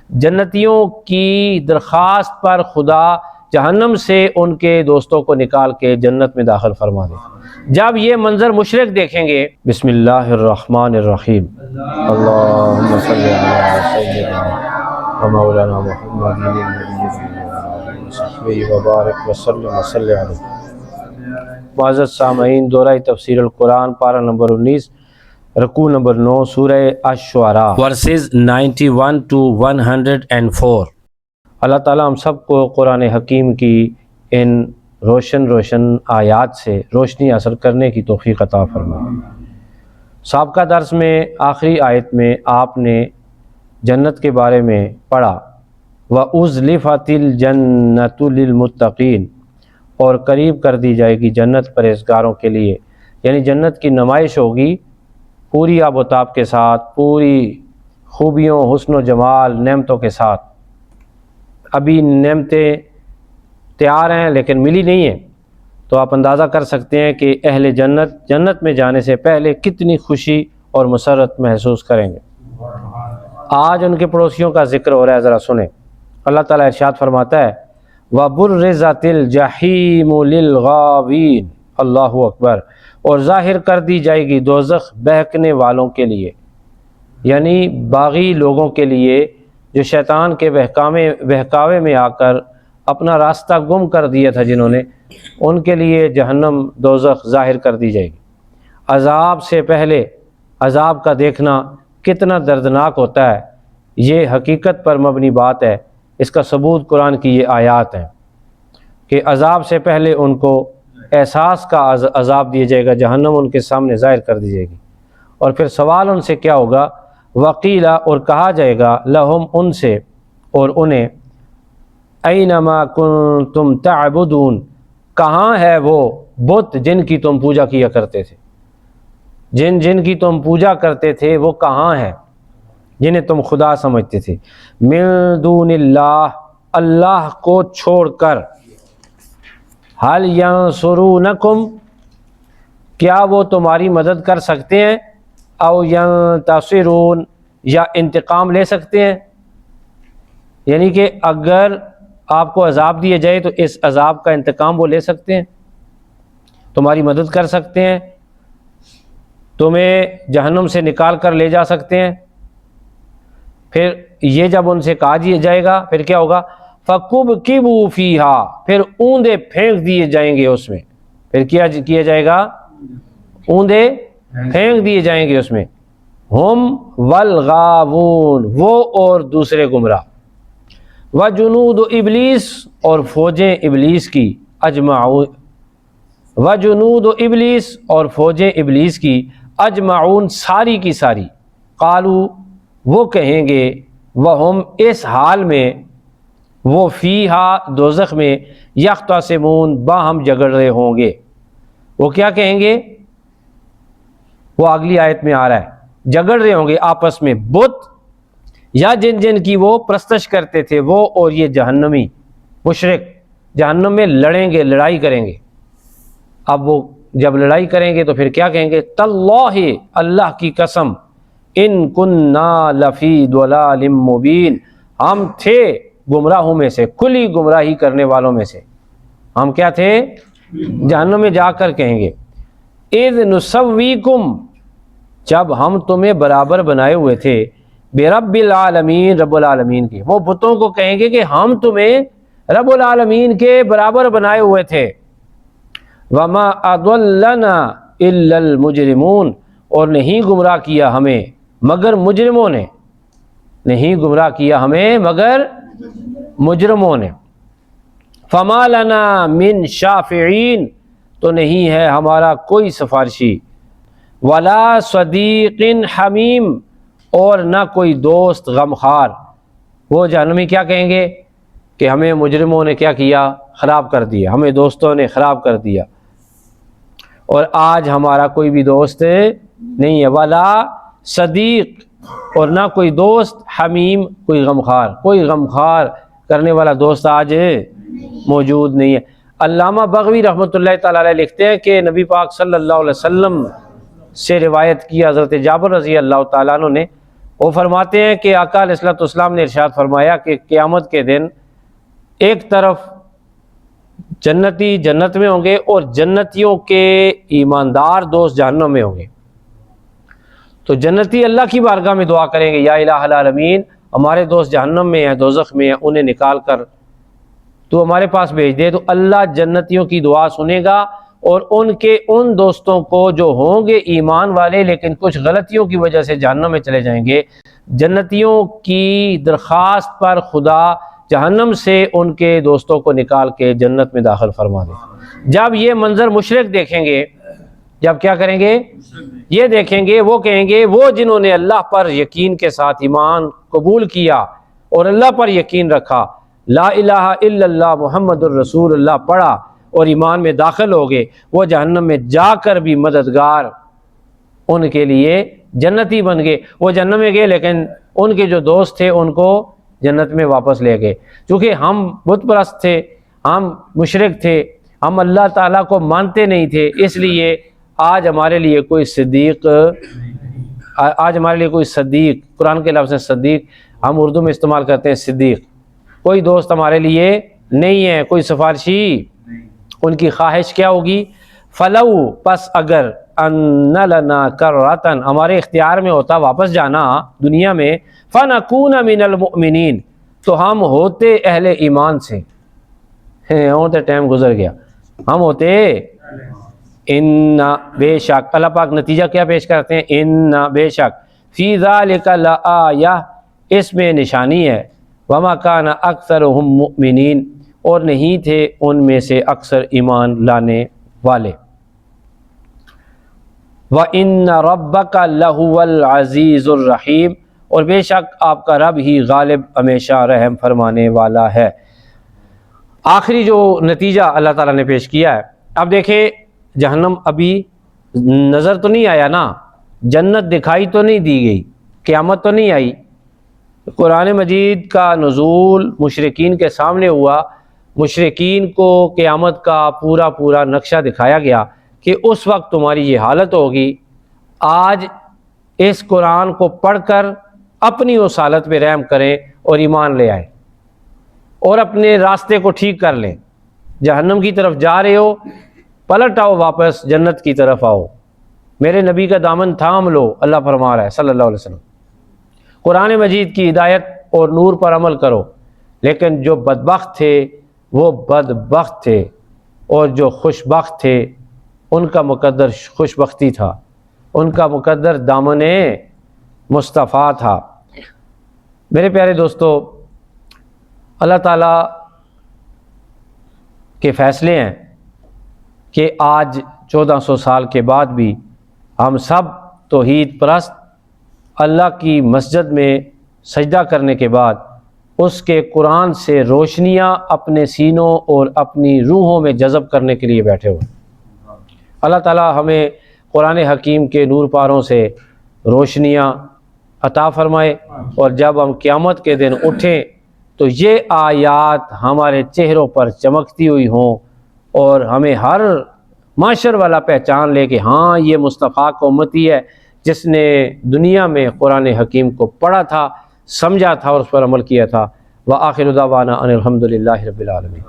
جنتیوں کی درخواست پر خدا جہنم سے ان کے دوستوں کو نکال کے جنت میں داخل فرما دے۔ جب یہ منظر مشرک دیکھیں گے، بسم اللہ الرحمن الرحیم، اللہم صلی علی سیدنا و مولانا محمد النبی وبارک وسلم وصلی علیہ۔ معزز سامعین، دورہ تفسیر القرآن پارہ نمبر 19 رکوع نمبر 9 سورہ الشعراء ورسز 91 to 104۔ اللہ تعالیٰ ہم سب کو قرآن حکیم کی ان روشن آیات سے روشنی حاصل کرنے کی توفیق عطا فرمائے۔ سابقہ درس میں آخری آیت میں آپ نے جنت کے بارے میں پڑھا، وَأُزْلِفَتِ الْجَنَّةُ لِلْمُتَّقِينَ، اور قریب کر دی جائے گی جنت پرہیزگاروں کے لیے، یعنی جنت کی نمائش ہوگی پوری آب و تاب کے ساتھ، پوری خوبیوں، حسن و جمال، نعمتوں کے ساتھ۔ ابھی نعمتیں تیار ہیں لیکن ملی نہیں ہیں، تو آپ اندازہ کر سکتے ہیں کہ اہل جنت میں جانے سے پہلے کتنی خوشی اور مسرت محسوس کریں گے۔ آج ان کے پڑوسیوں کا ذکر ہو رہا ہے، ذرا سنیں۔ اللہ تعالیٰ ارشاد فرماتا ہے وَبُرِّزَتِ الْجَحِيمُ لِلْغَاوِينَ، اللہ اکبر، اور ظاہر کر دی جائے گی دوزخ بہکنے والوں کے لیے، یعنی باغی لوگوں کے لیے جو شیطان کے بہکاوے میں آ کر اپنا راستہ گم کر دیا تھا جنہوں نے، ان کے لیے جہنم دوزخ ظاہر کر دی جائے گی۔ عذاب سے پہلے عذاب کا دیکھنا کتنا دردناک ہوتا ہے، یہ حقیقت پر مبنی بات ہے۔ اس کا ثبوت قرآن کی یہ آیات ہیں کہ عذاب سے پہلے ان کو احساس کا عذاب دیا جائے گا، جہنم ان کے سامنے ظاہر کر دی جائے گی، اور پھر سوال ان سے کیا ہوگا، وقیلا، اور کہا جائے گا، لہم، ان سے اور انہیں، اینما کنتم تعبدون، کہاں ہے وہ بت جن کی تم پوجا کیا کرتے تھے، جن کی تم پوجا کرتے تھے وہ کہاں ہیں، جنہیں تم خدا سمجھتے تھے، من دون اللہ، اللہ کو چھوڑ کر، هل ینصرونکم، کیا وہ تمہاری مدد کر سکتے ہیں، او ینتصرون، یا انتقام لے سکتے ہیں، یعنی کہ اگر آپ کو عذاب دیا جائے تو اس عذاب کا انتقام وہ لے سکتے ہیں، تمہاری مدد کر سکتے ہیں، تمہیں جہنم سے نکال کر لے جا سکتے ہیں۔ پھر یہ جب ان سے کہا جائے گا پھر کیا ہوگا، فَكُبْكِبُوا فِيهَا، پھر اوندے پھینک دیے جائیں گے اس میں، پھر کیا جائے گا، اوندے پھینک دیے جائیں گے اس میں، ہم والغاوون، وہ اور دوسرے گمراہ، وجنود ابلیس، اور فوجیں ابلیس کی، اجمعون، وجنود ابلیس، اور فوجیں ابلیس کی، اجمعون، ساری کی ساری، قالو، وہ کہیں گے، وہم، اس حال میں، وہ فیہا، دوزخ میں، یختصمون، باہم جگڑ رہے ہوں گے۔ وہ کیا کہیں گے، وہ اگلی آیت میں آ رہا ہے، جگڑ رہے ہوں گے آپس میں، بت یا جن کی وہ پرستش کرتے تھے، وہ اور یہ جہنمی مشرک جہنم میں لڑیں گے، لڑائی کریں گے۔ اب وہ جب لڑائی کریں گے تو پھر کیا کہیں گے، تاللہ، اللہ کی قسم، ان کننا لفی ضلال مبین، ہم تھے گمراہوں میں سے، کھلی گمراہی کرنے والوں میں سے، ہم کیا تھے، جہنم میں جا کر کہیں گے، اذ نسویکم، جب ہم تمہیں برابر بنائے ہوئے تھے، برب العالمین، رب العالمین کے، وہ بتوں کو کہیں گے کہ ہم تمہیں رب العالمین کے برابر بنائے ہوئے تھے، وما اضلنا الا المجرمون، اور نہیں گمراہ کیا ہمیں مگر مجرموں نے، نہیں گمراہ کیا ہمیں مگر مجرموں نے، فما لنا من شافعین، تو نہیں ہے ہمارا کوئی سفارشی، ولا صدیق حمیم، اور نہ کوئی دوست غمخوار۔ وہ جہنمی کیا کہیں گے کہ ہمیں مجرموں نے کیا کیا، خراب کر دیا، ہمیں دوستوں نے خراب کر دیا، اور آج ہمارا کوئی بھی دوست نہیں ہے، ولا صدیق، اور نہ کوئی دوست، حمیم، کوئی غمخوار کرنے والا دوست آج موجود نہیں ہے۔ علامہ بغوی رحمۃ اللہ تعالیٰ علیہ لکھتے ہیں کہ نبی پاک صلی اللہ علیہ وسلم سے روایت کی، حضرت جابر رضی اللہ تعالیٰ عنہ نے وہ فرماتے ہیں کہ آقا علیہ الصلوۃ والسلام نے ارشاد فرمایا کہ قیامت کے دن ایک طرف جنتی جنت میں ہوں گے اور جنتیوں کے ایماندار دوست جہنم میں ہوں گے۔ تو جنتی اللہ کی بارگاہ میں دعا کریں گے، یا الہ العالمین ہمارے دوست جہنم میں ہیں، دوزخ میں ہیں، انہیں نکال کر تو ہمارے پاس بھیج دے۔ تو اللہ جنتیوں کی دعا سنے گا اور ان دوستوں کو جو ہوں گے ایمان والے لیکن کچھ غلطیوں کی وجہ سے جہنم میں چلے جائیں گے، جنتیوں کی درخواست پر خدا جہنم سے ان کے دوستوں کو نکال کے جنت میں داخل فرما دے۔ جب یہ منظر مشرک دیکھیں گے، جب کیا کریں گے؟ یہ دیکھیں گے، وہ کہیں گے، وہ جنہوں نے اللہ پر یقین کے ساتھ ایمان قبول کیا اور اللہ پر یقین رکھا، لا الہ الا اللہ محمد الرسول اللہ پڑھا اور ایمان میں داخل ہو گئے، وہ جہنم میں جا کر بھی مددگار ان کے لیے جنتی بن گئے۔ وہ جہنم میں گئے لیکن ان کے جو دوست تھے ان کو جنت میں واپس لے گئے۔ چونکہ ہم بت پرست تھے، ہم مشرک تھے، ہم اللہ تعالیٰ کو مانتے نہیں تھے، اس لیے آج ہمارے لیے کوئی صدیق، قرآن کے لفظ صدیق ہم اردو میں استعمال کرتے ہیں، صدیق، کوئی دوست ہمارے لیے نہیں ہے، کوئی سفارشی۔ ان کی خواہش کیا ہوگی؟ فلو، پس اگر ان لنا کرۃ، ہمارے اختیار میں ہوتا واپس جانا دنیا میں، فنکون من المؤمنین، تو ہم ہوتے اہل ایمان سے۔ ہوتے ٹائم گزر گیا، ہم ہوتے ان، بے شک، اللہ پاک نتیجہ کیا پیش کرتے ہیں؟ ان، بے شک، فی ذالک لآیہ، اس میں نشانی ہے، وما کان اکثرہم مؤمنین، اور نہیں تھے ان میں سے اکثر ایمان لانے والے۔ وَإِنَّ رَبَّكَ لَهُوَ الْعَزِيزُ الرَّحِيمُ، اور بے شک آپ کا رب ہی غالب ہمیشہ رحم فرمانے والا ہے۔ آخری جو نتیجہ اللہ تعالیٰ نے پیش کیا ہے، اب دیکھیں جہنم ابھی نظر تو نہیں آیا نا، جنت دکھائی تو نہیں دی گئی، قیامت تو نہیں آئی۔ قرآن مجید کا نزول مشرکین کے سامنے ہوا، مشرکین کو قیامت کا پورا نقشہ دکھایا گیا کہ اس وقت تمہاری یہ حالت ہوگی۔ آج اس قرآن کو پڑھ کر اپنی اس حالت پہ رحم کریں اور ایمان لے آئیں اور اپنے راستے کو ٹھیک کر لیں۔ جہنم کی طرف جا رہے ہو، پلٹ آؤ، واپس جنت کی طرف آؤ، میرے نبی کا دامن تھام لو، اللہ فرما رہا ہے صلی اللہ علیہ وسلم۔ قرآن مجید کی ہدایت اور نور پر عمل کرو۔ لیکن جو بدبخت تھے وہ بدبخت تھے، اور جو خوشبخت تھے ان کا مقدر خوشبختی تھا، ان کا مقدر دامن مصطفیٰ تھا۔ میرے پیارے دوستو، اللہ تعالیٰ کے فیصلے ہیں کہ آج 1400 سال کے بعد بھی ہم سب توحید پرست اللہ کی مسجد میں سجدہ کرنے کے بعد اس کے قرآن سے روشنیاں اپنے سینوں اور اپنی روحوں میں جذب کرنے کے لیے بیٹھے ہوئے۔ اللہ تعالیٰ ہمیں قرآن حکیم کے نور پاروں سے روشنیاں عطا فرمائے، اور جب ہم قیامت کے دن اٹھیں تو یہ آیات ہمارے چہروں پر چمکتی ہوئی ہوں اور ہمیں ہر معاشر والا پہچان لے کہ ہاں یہ مصطفیٰ کا امتی ہے جس نے دنیا میں قرآن حکیم کو پڑھا تھا، سمجھا تھا اور اس پر عمل کیا تھا۔ وآخر دعوانا ان الحمد للہ رب العالمین۔